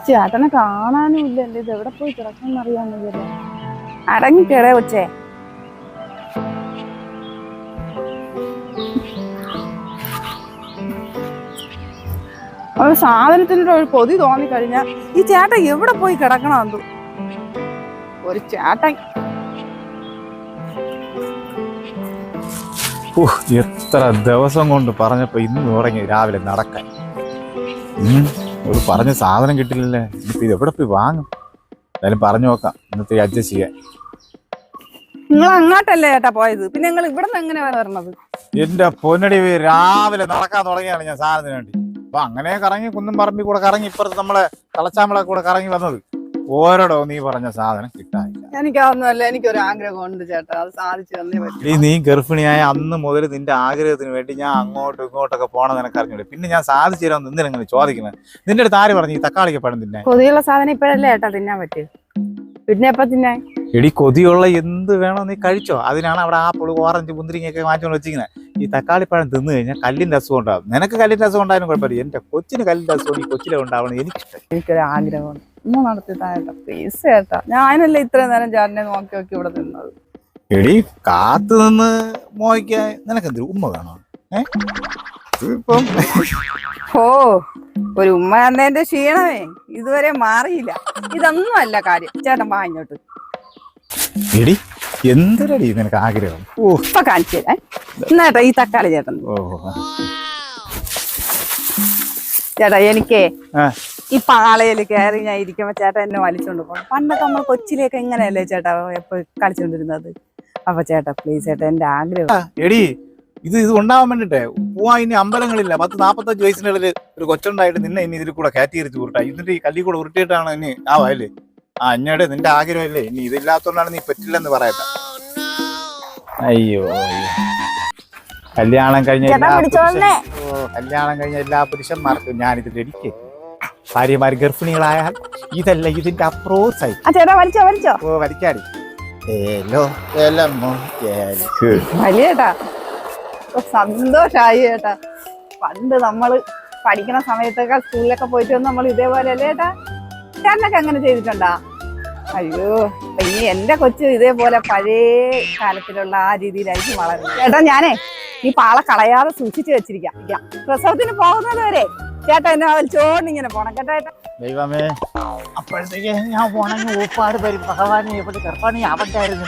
ചേട്ടനെ കാണാനും ഇല്ലല്ലേ, ഇത് എവിടെ പോയി കിടക്കണം അറിയാമെന്നില്ല. അടങ്ങിക്കേടേ കൊച്ചേ. ഒരു സാധനത്തിൻ്റെ ഒരു കൊതി തോന്നിക്കഴിഞ്ഞാൽ ഈ ചേട്ടൻ എവിടെ പോയി കിടക്കണമെന്നു. ഒരു ചേട്ടൻ എത്ര ദിവസം കൊണ്ട് പറഞ്ഞപ്പോ ഇന്ന് തുടങ്ങി രാവിലെ നടക്കാൻ. ഒരു പറഞ്ഞ സാധനം കിട്ടില്ലല്ലേ. ഇനിയിപ്പോ ഇത് എവിടെ പോയി വാങ്ങും? എന്തായാലും പറഞ്ഞു നോക്കാം, ഇന്നത്തെ അഡ്ജസ്റ്റ് ചെയ്യാൻ. നിങ്ങൾ അങ്ങോട്ടല്ലേ ചേട്ടാ പോയത്, പിന്നെ നിങ്ങൾ ഇവിടെ നിന്ന് എങ്ങനെ വരണത്? എന്റെ പൊന്നടി, രാവിലെ നടക്കാൻ തുടങ്ങിയാണ് ഞാൻ സാധനത്തിന് വേണ്ടി. അപ്പൊ അങ്ങനെ കറങ്ങി കുന്നും പറമ്പിൽ കൂടെ കറങ്ങി ഇപ്പുറത്ത് നമ്മളെ തളച്ചാമ്പളെ കൂടെ കറങ്ങി വന്നത്. ഓരോടോ നീ പറഞ്ഞ സാധനം കിട്ടാനില്ല. എനിക്കതൊന്നുമല്ല, എനിക്കൊരു ആഗ്രഹമുണ്ട് ചേട്ടാ, അത് സാധിച്ചു തന്നേ പറ്റും. നീ ഗർഭിണിയായ അന്ന് മുതൽ നിന്റെ ആഗ്രഹത്തിന് വേണ്ടി ഞാൻ അങ്ങോട്ടും ഇങ്ങോട്ടൊക്കെ പോകണം നിനക്ക് അറിഞ്ഞൂടെ. പിന്നെ ഞാൻ സാധിച്ചു തരാമെന്ന് എന്തിനെങ്ങനെ ചോദിക്കുന്നത്? നിന്റെ അടുത്ത് ആര് പറഞ്ഞു ഈ തക്കാളിക്ക് പഴം തിന്നാൻ? കൊതിയുള്ള സാധനം ഇപ്പഴല്ലേ ചേട്ടാ തിന്നാൻ പറ്റും, പിന്നെ എപ്പ തിന്നാൻ? എടി, കൊതിയുള്ള എന്ത് വേണോ നീ കഴിച്ചോ. അതിനാണ് അവിടെ ആപ്പിൾ, ഓറഞ്ച്, മുന്തിരിങ്ങയൊക്കെ വാങ്ങിച്ചുകൊണ്ട് വെച്ചിരിക്കുന്നത്. ഈ തക്കാളിപ്പഴം തിന്നു കഴിഞ്ഞാൽ കല്ലിന്റെ അസുഖം ഉണ്ടാകും. നിനക്ക് കല്ലിന്റെ അസുഖം ഉണ്ടായാലും കുഴപ്പമില്ല, എന്റെ കൊച്ചിന് കല്ലിന്റെ അസുഖം ഈ കൊച്ചിലെ ഉണ്ടാവണം എനിക്കിഷ്ടം. എനിക്കൊരു ആഗ്രഹമുണ്ട്, ഒന്ന് നടത്തിത്താ ചേട്ടാ, പ്ലീസ് ചേട്ടാ. ഞാനല്ലേ ഇത്രയും നേരം ചേട്ടനെ നോക്കി നോക്കി ഇവിടെ നിന്നത്. എടി, കാത്തു നിന്ന് മോയ്ക്കാൻ നിനക്കെന്തൊരു ഉമ്മ വേണോ? ഇപ്പം ഓ, ഒരു ഉമ്മ എന്നതിന്റെ ക്ഷീണമേ ഇതുവരെ മാറിയില്ല. ഇതൊന്നും അല്ല കാര്യം. ചേട്ടൻ വാങ്ങിയോട്ട്. എടി, എന്തൊരടി നിനക്ക് ആഗ്രഹം? ഇപ്പൊ കാണിച്ചു തരാം. എന്നാട്ടാ ഈ തക്കാളി ചേട്ടൻ. ചേട്ടാ എനിക്കേ ഈ പാളയിൽ കയറി ഞാൻ ഇരിക്കുമ്പോ ചേട്ടാ എന്നെ വലിച്ചോണ്ട് പോകണം. പണ്ടൊക്കെ നമ്മൾ കൊച്ചിലേക്ക് എങ്ങനെയല്ലേ ചേട്ടാ എപ്പോ കളിച്ചോണ്ടിരുന്നത്. അപ്പൊ ചേട്ടാ പ്ലീസ് ചേട്ടാ, എന്റെ ആഗ്രഹം. എടി, ഇത് ഉണ്ടാവാൻ വേണ്ടിട്ടേ പോവാ. ഇനി അമ്പലങ്ങളില്ല. 10-45 വയസ്സിനുള്ളിൽ ഒരു കൊച്ചുണ്ടായിട്ട് നിന്നെ ഇനി ഇതിൽ കൂടെ കയറ്റിയിരിച്ച് ഉരുട്ടാ. ഇതിന്റെ ഈ കല്ലി കൂടെ ഉരുട്ടിയിട്ടാണ് ഇനി ആവാല്ലേ. അന്നോട് നിന്റെ ആഗ്രഹമല്ലേ, ഇനി ഇതില്ലാത്തോണ്ടാണ് നീ പറ്റില്ലെന്ന് പറയട്ടെ. അയ്യോ, കല്യാണം കഴിഞ്ഞ എല്ലാ പുരുഷന്മാർക്കും ഞാനിത് എനിക്ക് ഭാര്യമാര് ഗർഭിണികളായാൽ ഇതല്ല ഇതിന്റെ അപ്രോസായി. വലിക്കാടി. വലിയേട്ടാ സന്തോഷായി ചേട്ടാ. പണ്ട് നമ്മള് പഠിക്കുന്ന സമയത്തൊക്കെ സ്കൂളിലൊക്കെ പോയിട്ട് വന്ന് നമ്മൾ ഇതേപോലെ അല്ലേ ചേട്ടാ? ചേട്ടനൊക്കെ അങ്ങനെ ചെയ്തിട്ടുണ്ടാ? അയ്യോ, ഇനി എന്റെ കൊച്ചു ഇതേപോലെ പഴയ കാലത്തിലുള്ള ആ രീതിയിലായിരിക്കും വളരുന്നത്. ചേട്ടാ ഞാനേ ഈ പാള കളയാതെ സൂക്ഷിച്ചു വെച്ചിരിക്കാം. പ്രസവത്തിന് പോകുന്നത് വരെ ചേട്ടാ എന്നെ വലിച്ചോണ്ടിങ്ങനെ പോണം കേട്ടോ ചേട്ടാ. ദൈവമേ, അപ്പോഴത്തേക്ക് ഞാൻ പോണെങ്കിൽ ഊപ്പാട് വരും. ഭഗവാനെ എവിടെ കർപ്പാണി അവന്റെ ആയിരുന്നു.